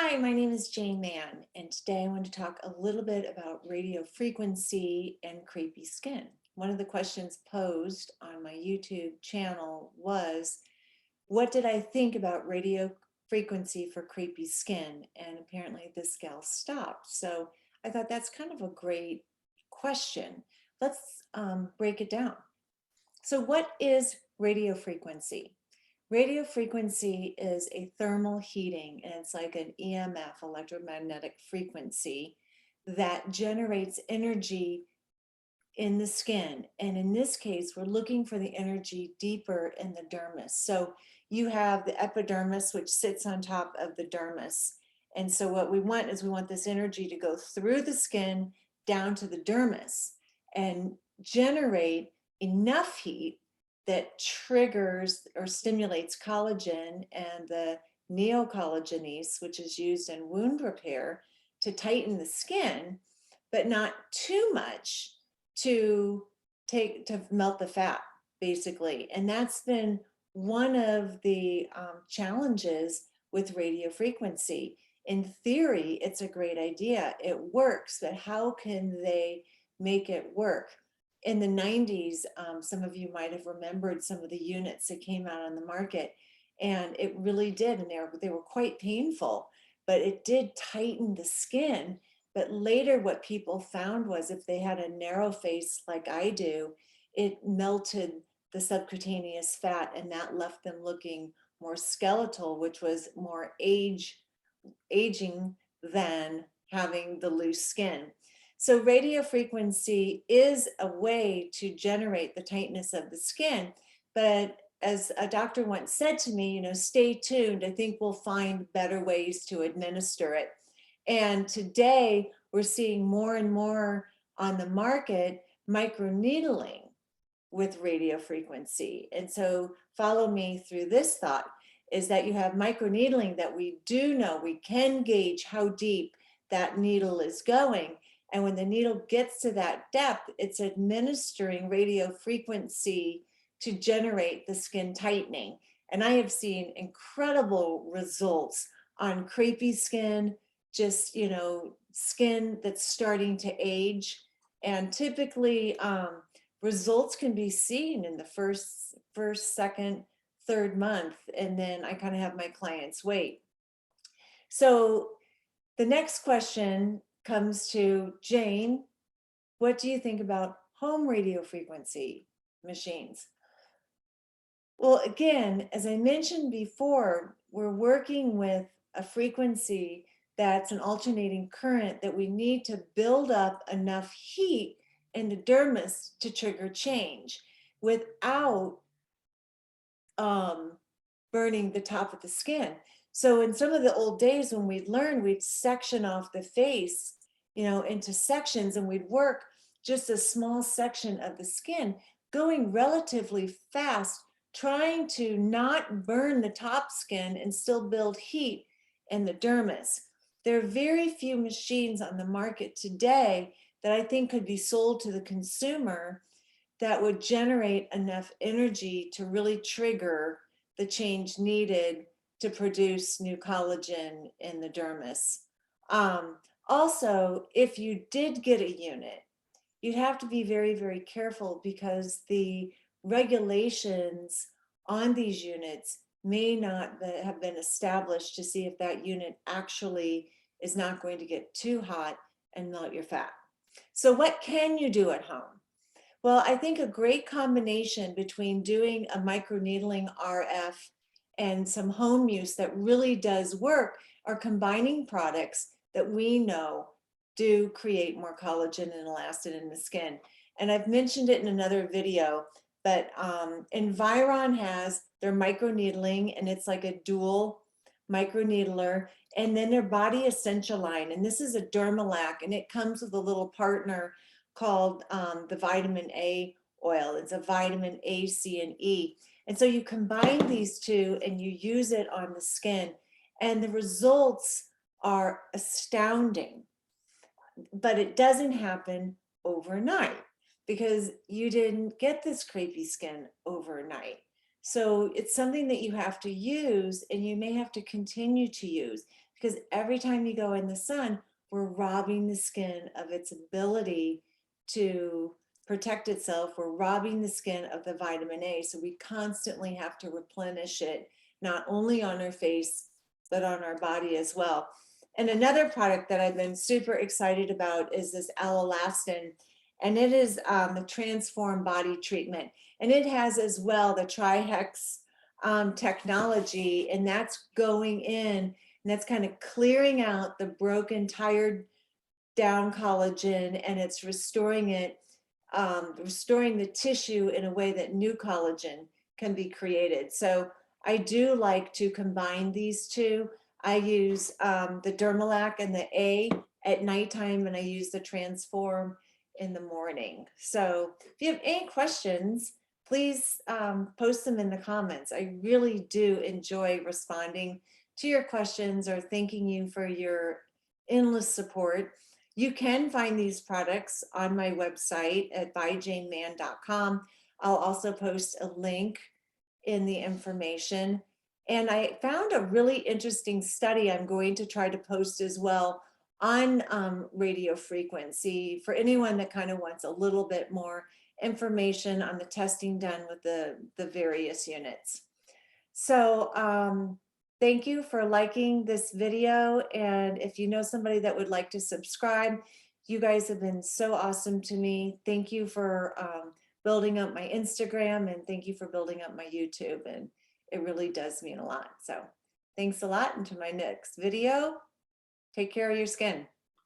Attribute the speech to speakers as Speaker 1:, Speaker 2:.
Speaker 1: Hi, my name is Jane Mann, and today I want to talk a little bit about radio frequency and crepey skin. One of the questions posed on my YouTube channel was, what did I think about radio frequency for crepey skin? And apparently this gal stopped. So I thought that's kind of a great question. Let's break it down. So what is radio frequency? Radio frequency is a thermal heating, and it's like an EMF, electromagnetic frequency, that generates energy in the skin. And in this case, we're looking for the energy deeper in the dermis. So you have the epidermis, which sits on top of the dermis. And so what we want is we want this energy to go through the skin down to the dermis and generate enough heat that triggers or stimulates collagen and the neocollagenase, which is used in wound repair to tighten the skin, but not too much to melt the fat, basically. And that's been one of the challenges with radio frequency. In theory, it's a great idea. It works, but how can they make it work? In the 90s, some of you might have remembered some of the units that came out on the market, and it really did, and they were quite painful, but it did tighten the skin. But later what people found was if they had a narrow face like I do, it melted the subcutaneous fat, and that left them looking more skeletal, which was more aging than having the loose skin. So radio frequency is a way to generate the tightness of the skin, but as a doctor once said to me, stay tuned. I think we'll find better ways to administer it. And today we're seeing more and more on the market microneedling with radio frequency. And so follow me through this thought, is that you have microneedling that we do know, we can gauge how deep that needle is going. And when the needle gets to that depth, it's administering radio frequency to generate the skin tightening. And I have seen incredible results on crepey skin, just, skin that's starting to age. And typically results can be seen in the first, second, third month. And then I kind of have my clients wait. So the next question comes to Jane. What do you think about home radio frequency machines? Well, again, as I mentioned before, we're working with a frequency that's an alternating current that we need to build up enough heat in the dermis to trigger change without burning the top of the skin. So in some of the old days when we'd learn, we'd section off the face, into sections, and we'd work just a small section of the skin, going relatively fast, trying to not burn the top skin and still build heat in the dermis. There are very few machines on the market today that I think could be sold to the consumer that would generate enough energy to really trigger the change needed to produce new collagen in the dermis. Also, if you did get a unit, you'd have to be very, very careful because the regulations on these units may not have been established to see if that unit actually is not going to get too hot and melt your fat. So what can you do at home? Well, I think a great combination between doing a microneedling RF and some home use that really does work are combining products that we know do create more collagen and elastin in the skin. And I've mentioned it in another video, but Environ has their microneedling, and it's like a dual microneedler, and then their Body Essential line. And this is a Dermalac, and it comes with a little partner called the vitamin A oil. It's a vitamin A, C, and E. And so you combine these two and you use it on the skin, and the results are astounding. But it doesn't happen overnight because you didn't get this crepey skin overnight. So it's something that you have to use, and you may have to continue to use, because every time you go in the sun, we're robbing the skin of its ability to protect itself. We're robbing the skin of the vitamin A. So we constantly have to replenish it, not only on our face, but on our body as well. And another product that I've been super excited about is this aloelastin, and it is the Transform Body Treatment. And it has as well the trihex technology, and that's going in, and that's kind of clearing out the broken, tired down collagen, and it's restoring it, restoring the tissue in a way that new collagen can be created. So I do like to combine these two. I use the Dermalac and the A at nighttime, and I use the Transform in the morning. So if you have any questions, please post them in the comments. I really do enjoy responding to your questions or thanking you for your endless support. You can find these products on my website at byjanemann.com. I'll also post a link in the information. And I found a really interesting study I'm going to try to post as well on radio frequency for anyone that kind of wants a little bit more information on the testing done with the various units. So thank you for liking this video. And if you know somebody that would like to subscribe, you guys have been so awesome to me. Thank you for building up my Instagram, and thank you for building up my YouTube. And it really does mean a lot. So thanks a lot. Until my next video, take care of your skin.